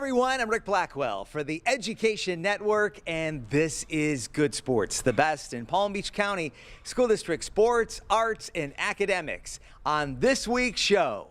everyone, I'm Ric Blackwell for the Education Network, and this is Good Sports, the best in Palm Beach County School District sports, arts, and academics. On this week's show,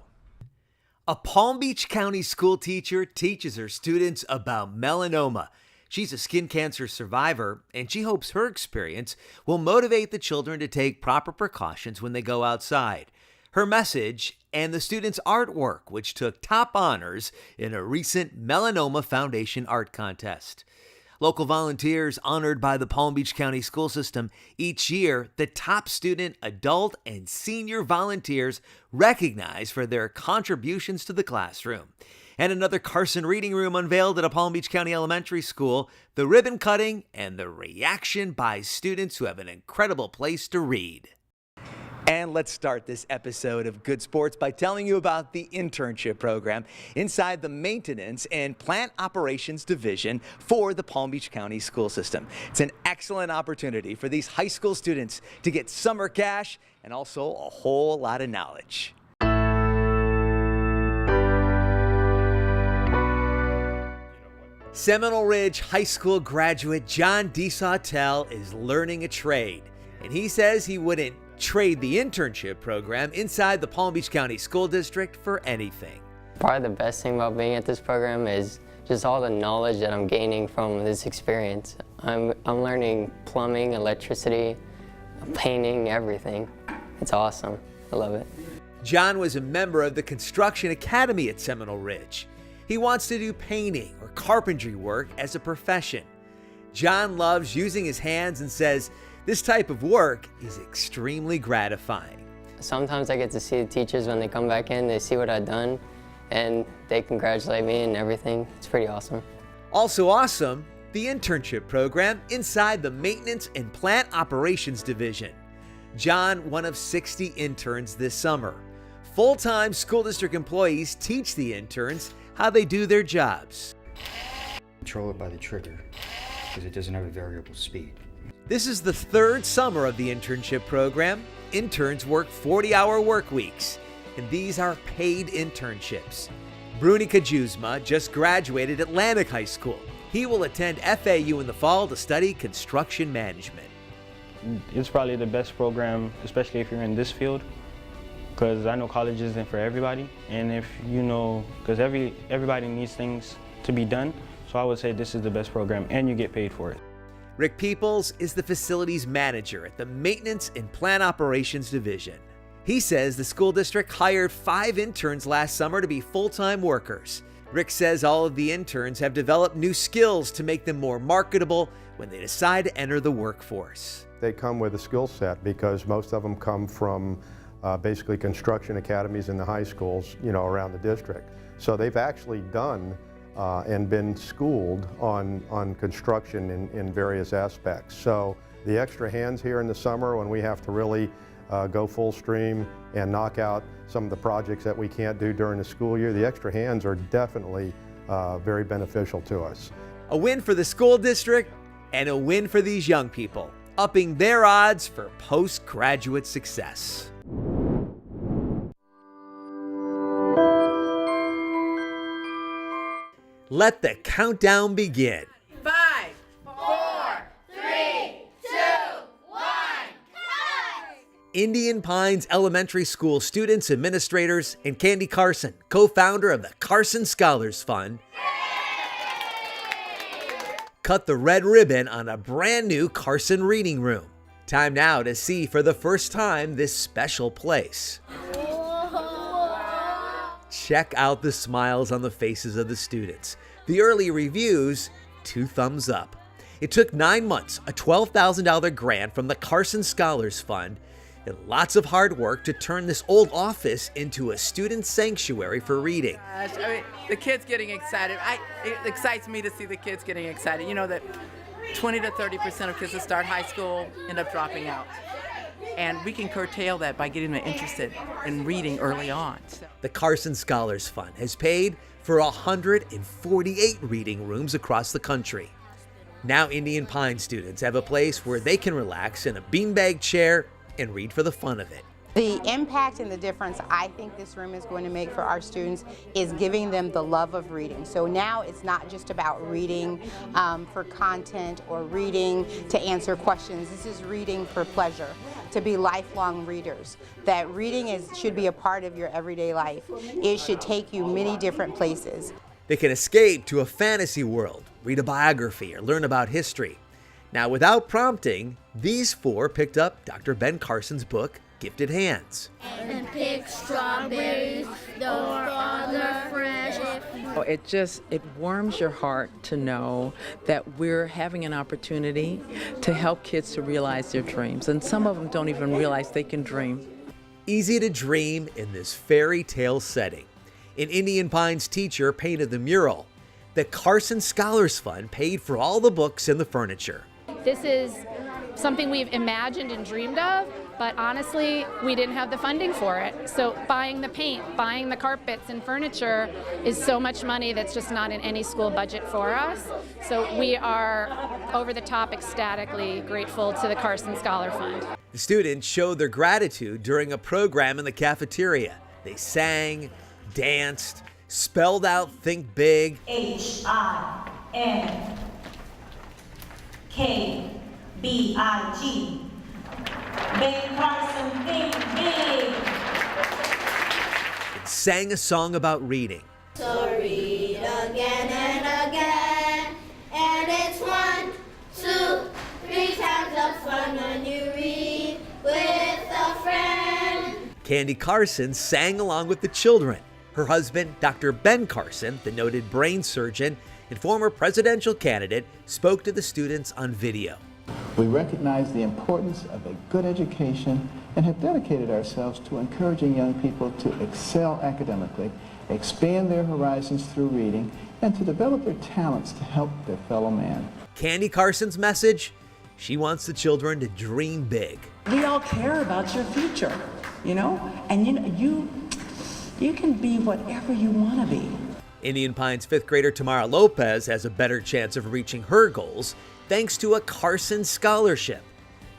a Palm Beach County school teacher teaches her students about melanoma. She's a skin cancer survivor, and she hopes her experience will motivate the children to take proper precautions when they go outside. Her message and the students' artwork, which took top honors in a recent Melanoma Foundation art contest. Local volunteers honored by the Palm Beach County school system. Each year, the top student, adult, and senior volunteers recognized for their contributions to the classroom. And another Carson Reading Room unveiled at a Palm Beach County elementary school, the ribbon cutting and the reaction by students who have an incredible place to read. And let's start this episode of Good Sports by telling you about the internship program inside the Maintenance and Plant Operations Division for the Palm Beach County school system. It's an excellent opportunity for these high school students to get summer cash and also a whole lot of knowledge. Seminole Ridge High School graduate John DeSautel is learning a trade, and he says he wouldn't trade the internship program inside the Palm Beach County School District for anything. Probably the best thing about being at this program is just all the knowledge that I'm gaining from this experience. I'm learning plumbing, electricity, painting, everything. It's awesome. I love it. John was a member of the Construction Academy at Seminole Ridge. He wants to do painting or carpentry work as a profession. John loves using his hands and says this type of work is extremely gratifying. Sometimes I get to see the teachers when they come back in, they see what I've done, and they congratulate me and everything. It's pretty awesome. Also awesome, the internship program inside the Maintenance and Plant Operations Division. John, one of 60 interns this summer. Full-time school district employees teach the interns how they do their jobs. Control it by the trigger because it doesn't have a variable speed. This is the third summer of the internship program. Interns work 40-hour work weeks, and these are paid internships. Bruni Kajuzma just graduated Atlantic High School. He will attend FAU in the fall to study construction management. It's probably the best program, especially if you're in this field, because I know college isn't for everybody, and if you know, because everybody needs things to be done, so I would say this is the best program, and you get paid for it. Rick Peoples is the facilities manager at the Maintenance and Plant Operations Division. He says the school district hired 5 interns last summer to be full-time workers. Rick says all of the interns have developed new skills to make them more marketable when they decide to enter the workforce. They come with a skill set because most of them come from basically construction academies in the high schools, around the district. So they've actually done and been schooled on construction in various aspects. So the extra hands here in the summer when we have to really go full stream and knock out some of the projects that we can't do during the school year, the extra hands are definitely very beneficial to us. A win for the school district and a win for these young people, upping their odds for postgraduate success. Let the countdown begin. 5, 4, 3, 2, 1, cut! Indian Pines Elementary School students, administrators, and Candy Carson, co-founder of the Carson Scholars Fund, cut the red ribbon on a brand new Carson Reading Room. Time now to see for the first time this special place. Check out the smiles on the faces of the students. The early reviews, 2 thumbs up. It took 9 months, a $12,000 grant from the Carson Scholars Fund, and lots of hard work to turn this old office into a student sanctuary for reading. The kids getting excited. It excites me to see the kids getting excited. You know that 20 to 30% of kids that start high school end up dropping out. And we can curtail that by getting them interested in reading early on. The Carson Scholars Fund has paid for 148 reading rooms across the country. Now Indian Pine students have a place where they can relax in a beanbag chair and read for the fun of it. The impact and the difference I think this room is going to make for our students is giving them the love of reading. So now it's not just about reading for content or reading to answer questions. This is reading for pleasure, to be lifelong readers. That reading should be a part of your everyday life. It should take you many different places. They can escape to a fantasy world, read a biography, or learn about history. Now, without prompting, these four picked up Dr. Ben Carson's book, Gifted Hands. And pick strawberries, they're fresh. It warms your heart to know that we're having an opportunity to help kids to realize their dreams. And some of them don't even realize they can dream. Easy to dream in this fairy tale setting. An Indian Pines teacher painted the mural. The Carson Scholars Fund paid for all the books and the furniture. This is something we've imagined and dreamed of, but honestly, we didn't have the funding for it. So buying the paint, buying the carpets and furniture is so much money that's just not in any school budget for us. So we are over the top ecstatically grateful to the Carson Scholar Fund. The students showed their gratitude during a program in the cafeteria. They sang, danced, spelled out Think Big. H-I-N-K-B-I-G. Ben Carson, think big. And sang a song about reading. So read again and again, and it's 1, 2, 3 times the fun when you read with a friend. Candy Carson sang along with the children. Her husband, Dr. Ben Carson, the noted brain surgeon and former presidential candidate, spoke to the students on video. We recognize the importance of a good education and have dedicated ourselves to encouraging young people to excel academically, expand their horizons through reading, and to develop their talents to help their fellow man. Candy Carson's message? She wants the children to dream big. We all care about your future, and you can be whatever you want to be. Indian Pines 5th grader Tamara Lopez has a better chance of reaching her goals thanks to a Carson scholarship.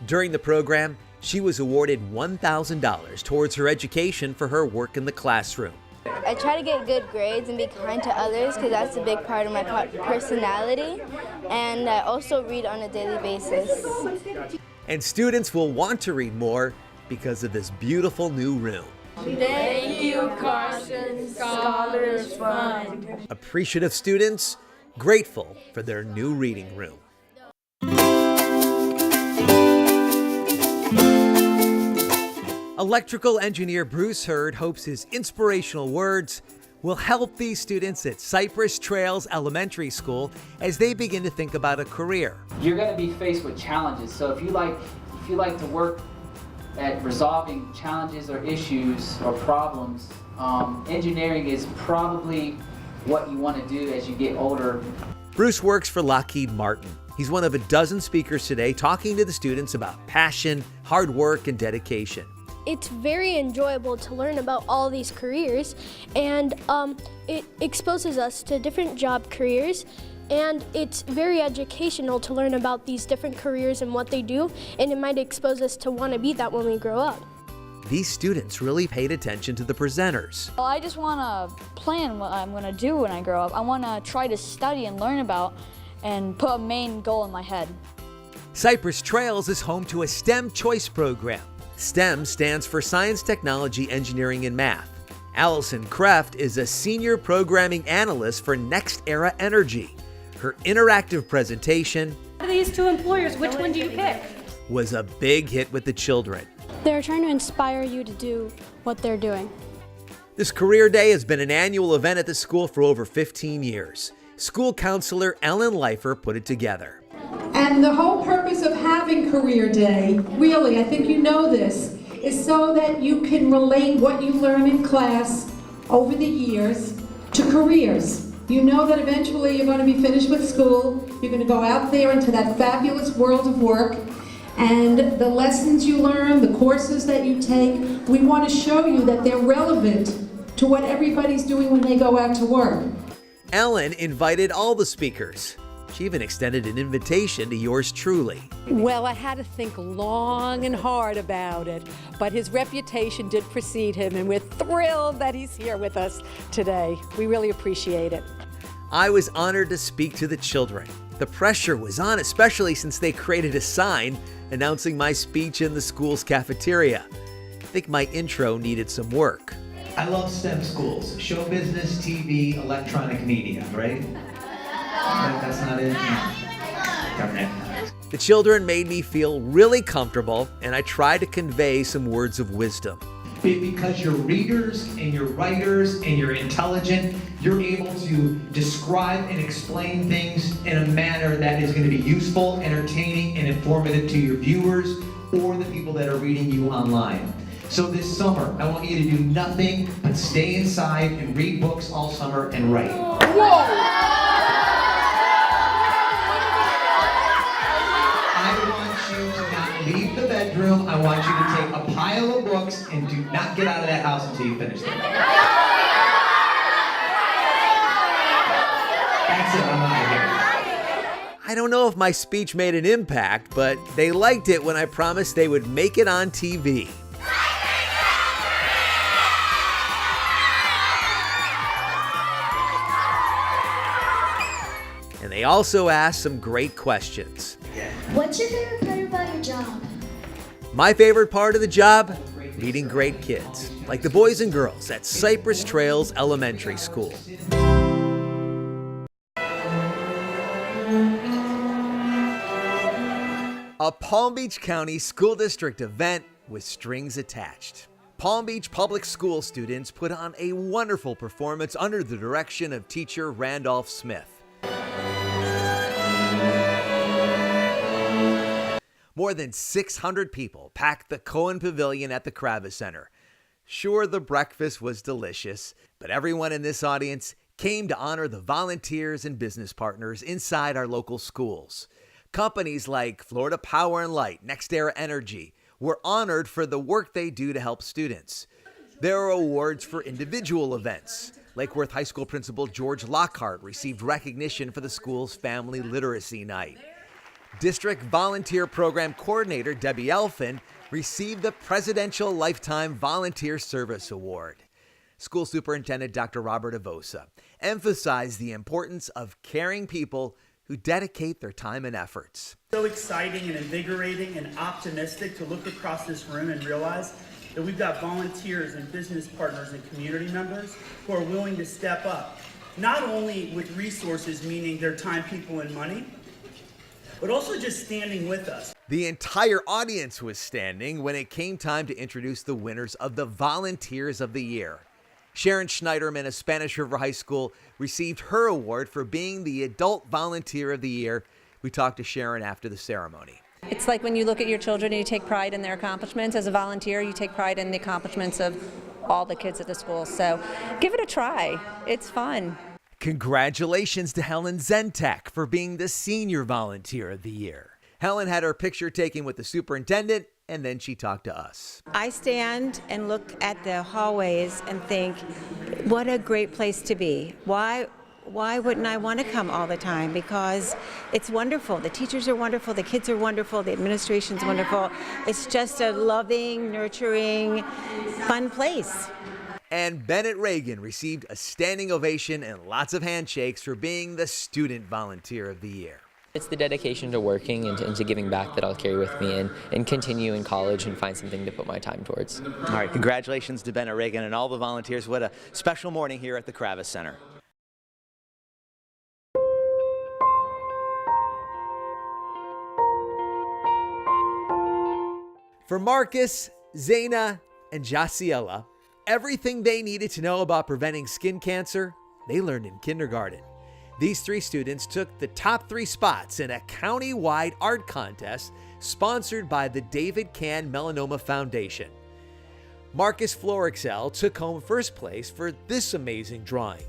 During the program, she was awarded $1,000 towards her education for her work in the classroom. I try to get good grades and be kind to others because that's a big part of my personality, and I also read on a daily basis. And students will want to read more because of this beautiful new room. Thank you, Carson Scholars Fund. Appreciative students, grateful for their new reading room. Electrical engineer Bruce Hurd hopes his inspirational words will help these students at Cypress Trails Elementary School as they begin to think about a career. You're going to be faced with challenges, so if you like to work at resolving challenges or issues or problems, engineering is probably what you want to do as you get older. Bruce works for Lockheed Martin. He's one of a dozen speakers today talking to the students about passion, hard work, and dedication. It's very enjoyable to learn about all these careers, and it exposes us to different job careers, and it's very educational to learn about these different careers and what they do, and it might expose us to want to be that when we grow up. These students really paid attention to the presenters. Well, I just want to plan what I'm going to do when I grow up. I want to try to study and learn about and put a main goal in my head. Cypress Trails is home to a STEM choice program. STEM stands for Science, Technology, Engineering, and Math. Allison Kreft is a senior programming analyst for Next Era Energy. Her interactive presentation, Out of these two employers, which one do you pick? Was a big hit with the children. They're trying to inspire you to do what they're doing. This career day has been an annual event at the school for over 15 years. School counselor Ellen Leifer put it together. And the whole purpose of having Career Day, really, I think you know this, is so that you can relate what you learn in class over the years to careers. You know that eventually you're going to be finished with school, you're going to go out there into that fabulous world of work, and the lessons you learn, the courses that you take, we want to show you that they're relevant to what everybody's doing when they go out to work. Ellen invited all the speakers. She even extended an invitation to yours truly. Well, I had to think long and hard about it, but his reputation did precede him, and we're thrilled that he's here with us today. We really appreciate it. I was honored to speak to the children. The pressure was on, especially since they created a sign announcing my speech in the school's cafeteria. I think my intro needed some work. I love STEM schools. Show business, TV, electronic media, right? That's not it? Darn it. The children made me feel really comfortable, and I tried to convey some words of wisdom. Because you're readers and you're writers and you're intelligent, you're able to describe and explain things in a manner that is going to be useful, entertaining, and informative to your viewers or the people that are reading you online. So this summer, I want you to do nothing but stay inside and read books all summer and write. Whoa! Leave the bedroom. I want you to take a pile of books and do not get out of that house until you finish them. That's it, I'm out of here. I don't know if my speech made an impact, but they liked it when I promised they would make it on TV. And they also asked some great questions. What's your favorite part about your job? My favorite part of the job? Meeting great kids, like the boys and girls at Cypress Trails Elementary School. A Palm Beach County School District event with strings attached. Palm Beach Public School students put on a wonderful performance under the direction of teacher Randolph Smith. More than 600 people packed the Cohen Pavilion at the Kravis Center. Sure, the breakfast was delicious, but everyone in this audience came to honor the volunteers and business partners inside our local schools. Companies like Florida Power and Light, NextEra Energy were honored for the work they do to help students. There are awards for individual events. Lake Worth High School Principal George Lockhart received recognition for the school's Family Literacy Night. District Volunteer Program Coordinator Debbie Elfin received the Presidential Lifetime Volunteer Service Award. School Superintendent Dr. Robert Avosa emphasized the importance of caring people who dedicate their time and efforts. So exciting and invigorating and optimistic to look across this room and realize that we've got volunteers and business partners and community members who are willing to step up, not only with resources, meaning their time, people, and money, but also just standing with us. The entire audience was standing when it came time to introduce the winners of the Volunteers of the Year. Sharon Schneiderman of Spanish River High School received her award for being the Adult Volunteer of the Year. We talked to Sharon after the ceremony. It's like when you look at your children and you take pride in their accomplishments. As a volunteer, you take pride in the accomplishments of all the kids at the school. So give it a try. It's fun. Congratulations to Helen Zentek for being the Senior Volunteer of the Year. Helen had her picture taken with the superintendent, and then she talked to us. I stand and look at the hallways and think, what a great place to be. Why wouldn't I want to come all the time? Because it's wonderful. The teachers are wonderful, the kids are wonderful, the administration's wonderful. It's just a loving, nurturing, fun place. And Bennett Reagan received a standing ovation and lots of handshakes for being the Student Volunteer of the Year. It's the dedication to working and to giving back that I'll carry with me and continue in college and find something to put my time towards. All right, congratulations to Bennett Reagan and all the volunteers. What a special morning here at the Kravis Center. For Marcus, Zaina, and Jaciela, everything they needed to know about preventing skin cancer, they learned in kindergarten. These three students took the top 3 spots in a county-wide art contest sponsored by the David Kahn Melanoma Foundation. Marcus Florexel took home first place for this amazing drawing.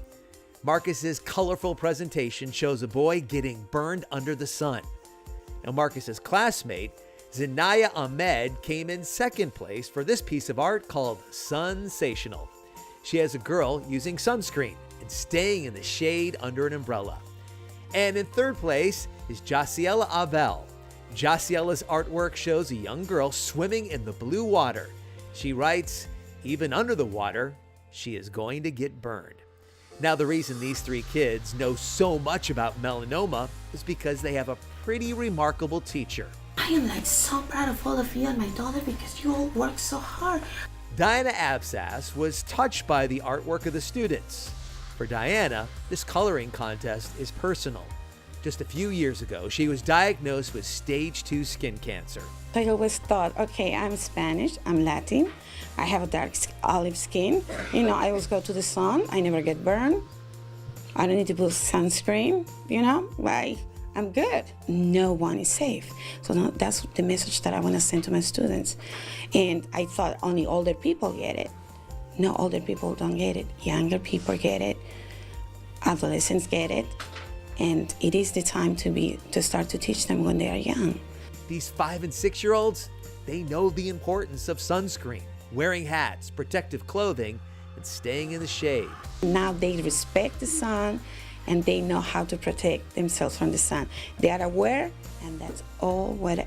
Marcus's colorful presentation shows a boy getting burned under the sun. Now Marcus's classmate, Zinaya Ahmed, came in second place for this piece of art called Sensational. She has a girl using sunscreen and staying in the shade under an umbrella. And in third place is Jaciela Abel. Jaciela's artwork shows a young girl swimming in the blue water. She writes, "Even under the water, she is going to get burned." Now, the reason these three kids know so much about melanoma is because they have a pretty remarkable teacher. I am so proud of all of you and my daughter because you all work so hard. Diana Absas was touched by the artwork of the students. For Diana, this coloring contest is personal. Just a few years ago, she was diagnosed with stage 2 skin cancer. I always thought, okay, I'm Spanish, I'm Latin, I have a dark olive skin. I always go to the sun, I never get burned. I don't need to put sunscreen, I'm good. No one is safe. So that's the message that I want to send to my students. And I thought only older people get it. No, older people don't get it. Younger people get it. Adolescents get it. And it is the time to start to teach them when they are young. These 5 and 6-year-olds, they know the importance of sunscreen, wearing hats, protective clothing, and staying in the shade. Now they respect the sun and they know how to protect themselves from the sun. They are aware, and that's all what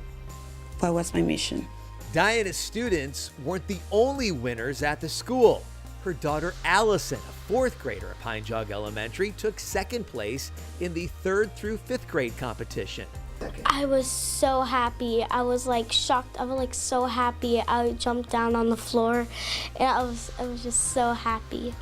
was my mission. Diana's students weren't the only winners at the school. Her daughter Allison, a 4th grader at Pine Jog Elementary, took 2nd place in the 3rd through 5th grade competition. I was so happy. I was shocked. I was so happy. I jumped down on the floor and I was just so happy.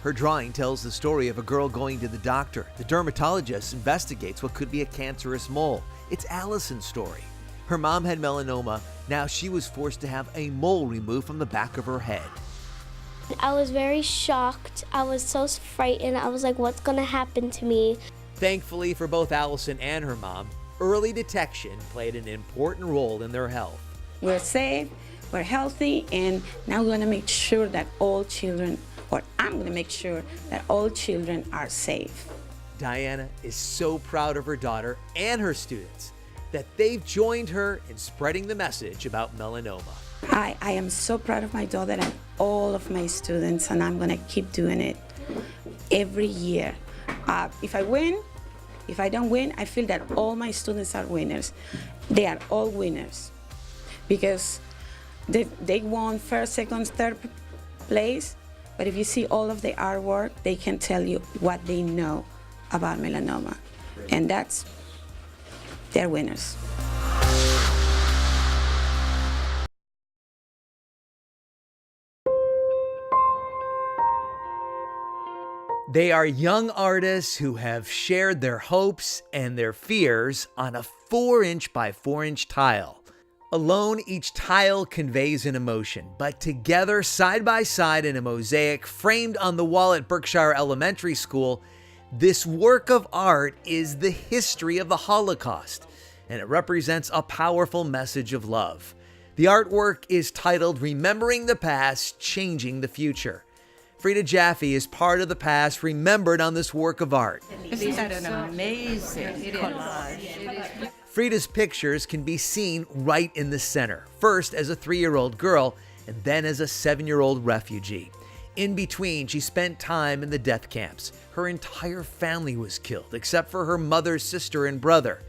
Her drawing tells the story of a girl going to the doctor. The dermatologist investigates what could be a cancerous mole. It's Allison's story. Her mom had melanoma. Now she was forced to have a mole removed from the back of her head. I was very shocked. I was so frightened. I was like, what's gonna happen to me? Thankfully for both Allison and her mom, early detection played an important role in their health. We're safe, we're healthy, and now we're gonna make sure that all children, or I'm gonna make sure that all children are safe. Diana is so proud of her daughter and her students that they've joined her in spreading the message about melanoma. I am so proud of my daughter and all of my students, and I'm gonna keep doing it every year. If I win, if I don't win, I feel that all my students are winners. They are all winners because they won 1st, 2nd, 3rd place, but if you see all of the artwork, they can tell you what they know about melanoma, and they're winners. They are young artists who have shared their hopes and their fears on a 4-inch by 4-inch tile. Alone, each tile conveys an emotion, but together, side by side in a mosaic framed on the wall at Berkshire Elementary School, this work of art is the history of the Holocaust, and it represents a powerful message of love. The artwork is titled "Remembering the Past, Changing the Future." Frida Jaffe is part of the past remembered on this work of art. Isn't that an amazing collage? Frida's pictures can be seen right in the center, first as a 3-year-old girl and then as a 7-year-old refugee. In between, she spent time in the death camps. Her entire family was killed, except for her mother's sister and brother.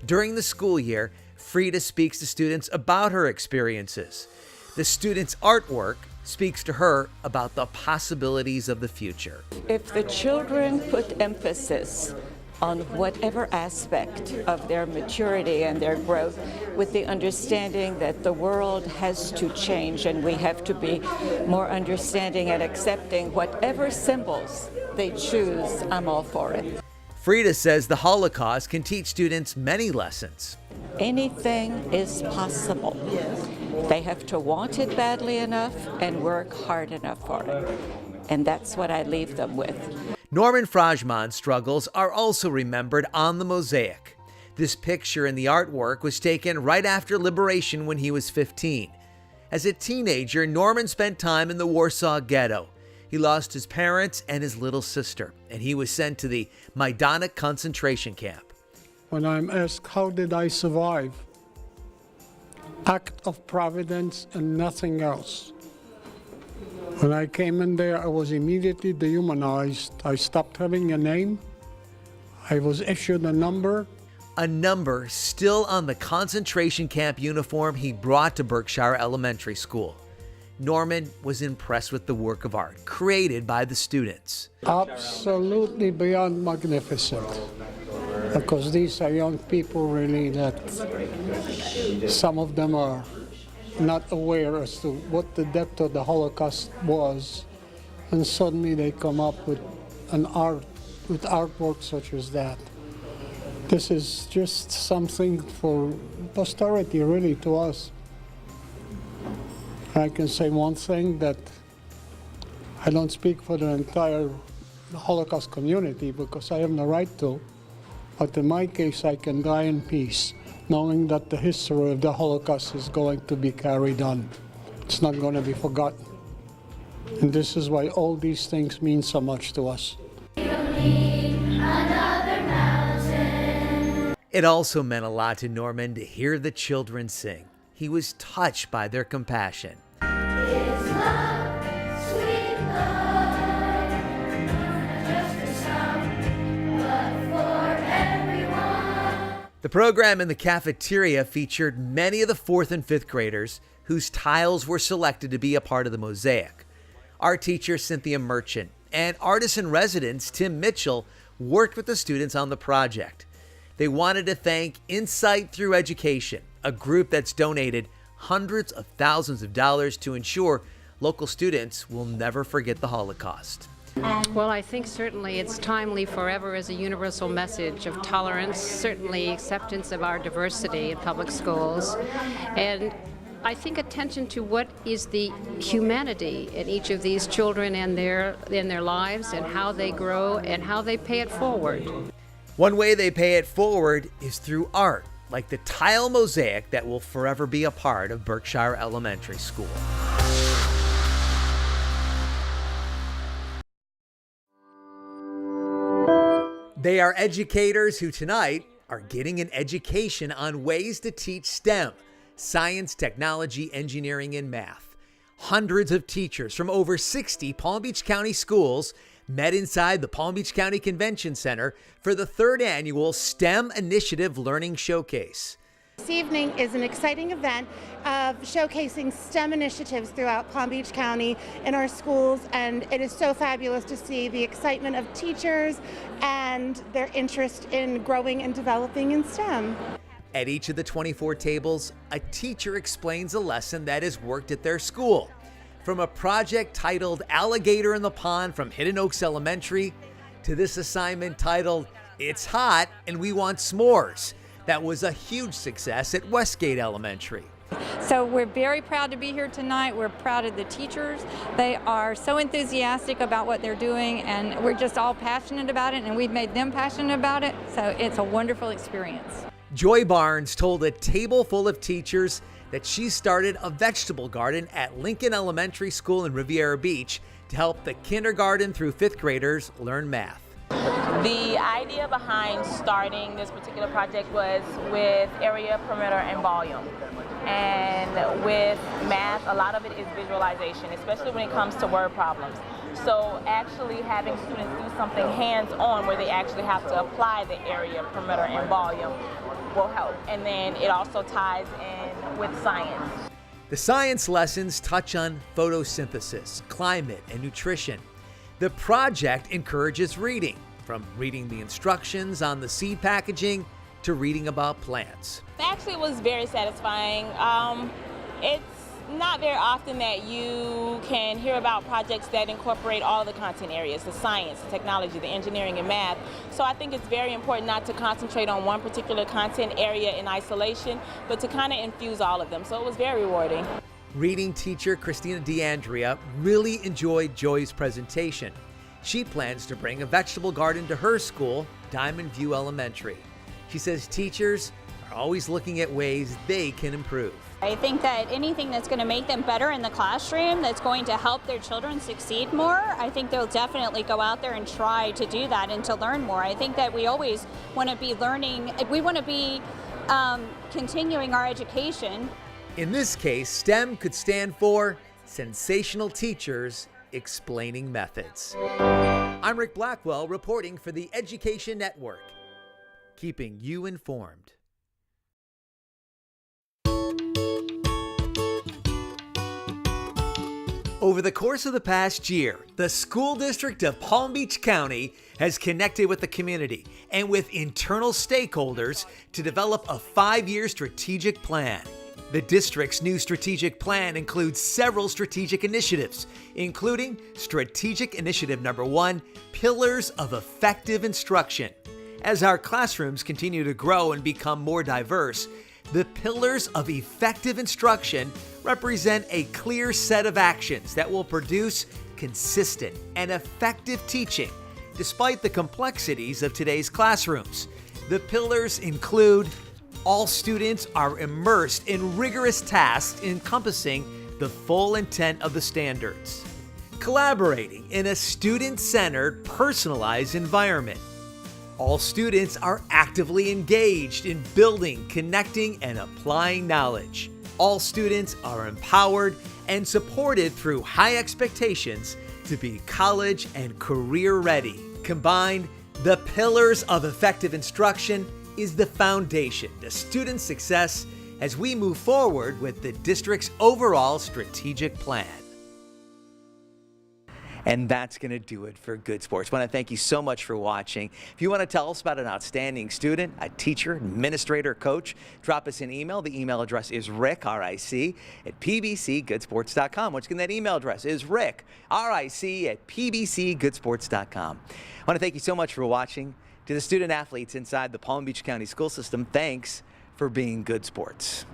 During the school year, Frida speaks to students about her experiences. The students' artwork speaks to her about the possibilities of the future. If the children put emphasis on whatever aspect of their maturity and their growth with the understanding that the world has to change and we have to be more understanding and accepting whatever symbols they choose, I'm all for it. Frida says the Holocaust can teach students many lessons. Anything is possible. They have to want it badly enough and work hard enough for it. And that's what I leave them with. Norman Frajman's struggles are also remembered on the mosaic. This picture in the artwork was taken right after liberation when he was 15. As a teenager, Norman spent time in the Warsaw Ghetto. He lost his parents and his little sister, and he was sent to the Majdanek concentration camp. When I'm asked, how did I survive? Act of providence and nothing else. When I came in there, I was immediately dehumanized. I stopped having a name. I was issued a number. A number still on the concentration camp uniform he brought to Berkshire Elementary School. Norman was impressed with the work of art created by the students. Absolutely beyond magnificent. Because these are young people really that some of them are not aware as to what the depth of the Holocaust was. And suddenly they come up with artwork such as that. This is just something for posterity, really, to us. I can say one thing, that I don't speak for the entire Holocaust community because I have no right to, but in my case I can die in peace, knowing that the history of the Holocaust is going to be carried on. It's not going to be forgotten. And this is why all these things mean so much to us. It also meant a lot to Norman to hear the children sing. He was touched by their compassion. The program in the cafeteria featured many of the 4th and 5th graders whose tiles were selected to be a part of the mosaic. Art teacher Cynthia Merchant and artist-in-residence Tim Mitchell worked with the students on the project. They wanted to thank Insight Through Education, a group that's donated hundreds of thousands of dollars to ensure local students will never forget the Holocaust. Well, I think certainly it's timely forever as a universal message of tolerance, certainly acceptance of our diversity in public schools, and I think attention to what is the humanity in each of these children and in their lives and how they grow and how they pay it forward. One way they pay it forward is through art, like the tile mosaic that will forever be a part of Berkshire Elementary School. They are educators who tonight are getting an education on ways to teach STEM, science, technology, engineering, and math. Hundreds of teachers from over 60 Palm Beach County schools met inside the Palm Beach County Convention Center for the 3rd annual STEM Initiative Learning Showcase. This evening is an exciting event of showcasing STEM initiatives throughout Palm Beach County in our schools, and it is so fabulous to see the excitement of teachers and their interest in growing and developing in STEM. At each of the 24 tables, a teacher explains a lesson that has worked at their school. From a project titled Alligator in the Pond from Hidden Oaks Elementary to this assignment titled It's Hot and We Want S'mores. That was a huge success at Westgate Elementary. So we're very proud to be here tonight. We're proud of the teachers. They are so enthusiastic about what they're doing, and we're just all passionate about it, and we've made them passionate about it. So it's a wonderful experience. Joy Barnes told a table full of teachers that she started a vegetable garden at Lincoln Elementary School in Riviera Beach to help the kindergarten through 5th graders learn math. The idea behind starting this particular project was with area, perimeter, and volume. And with math, a lot of it is visualization, especially when it comes to word problems. So actually having students do something hands-on where they actually have to apply the area, perimeter, and volume will help. And then it also ties in with science. The science lessons touch on photosynthesis, climate, and nutrition. The project encourages reading, from reading the instructions on the seed packaging to reading about plants. Actually, it was very satisfying. It's not very often that you can hear about projects that incorporate all the content areas, the science, the technology, the engineering, and math. So I think it's very important not to concentrate on one particular content area in isolation, but to kind of infuse all of them. So it was very rewarding. Reading teacher Christina DeAndrea really enjoyed Joy's presentation. She plans to bring a vegetable garden to her school, Diamond View Elementary. She says teachers are always looking at ways they can improve. I think that anything that's going to make them better in the classroom, that's going to help their children succeed more, I think they'll definitely go out there and try to do that and to learn more. I think that we always want to be learning, we want to be continuing our education. In this case, STEM could stand for Sensational Teachers explaining methods. I'm Ric Blackwell reporting for the Education Network, keeping you informed. Over the course of the past year, the School District of Palm Beach County has connected with the community and with internal stakeholders to develop a 5-year strategic plan. The district's new strategic plan includes several strategic initiatives, including Strategic Initiative Number 1, Pillars of Effective Instruction. As our classrooms continue to grow and become more diverse, the Pillars of Effective Instruction represent a clear set of actions that will produce consistent and effective teaching despite the complexities of today's classrooms. The pillars include: all students are immersed in rigorous tasks encompassing the full intent of the standards. Collaborating in a student-centered, personalized environment. All students are actively engaged in building, connecting, and applying knowledge. All students are empowered and supported through high expectations to be college and career ready. Combined, the Pillars of Effective Instruction is the foundation to student success as we move forward with the district's overall strategic plan. And that's going to do it for Good Sports. I want to thank you so much for watching. If you want to tell us about an outstanding student, a teacher, administrator, coach, drop us an email. The email address is ric, R-I-C, at pbcgoodsports.com. Once again, that email address is ric, R-I-C, at pbcgoodsports.com. I want to thank you so much for watching. To the student athletes inside the Palm Beach County School System, thanks for being good sports.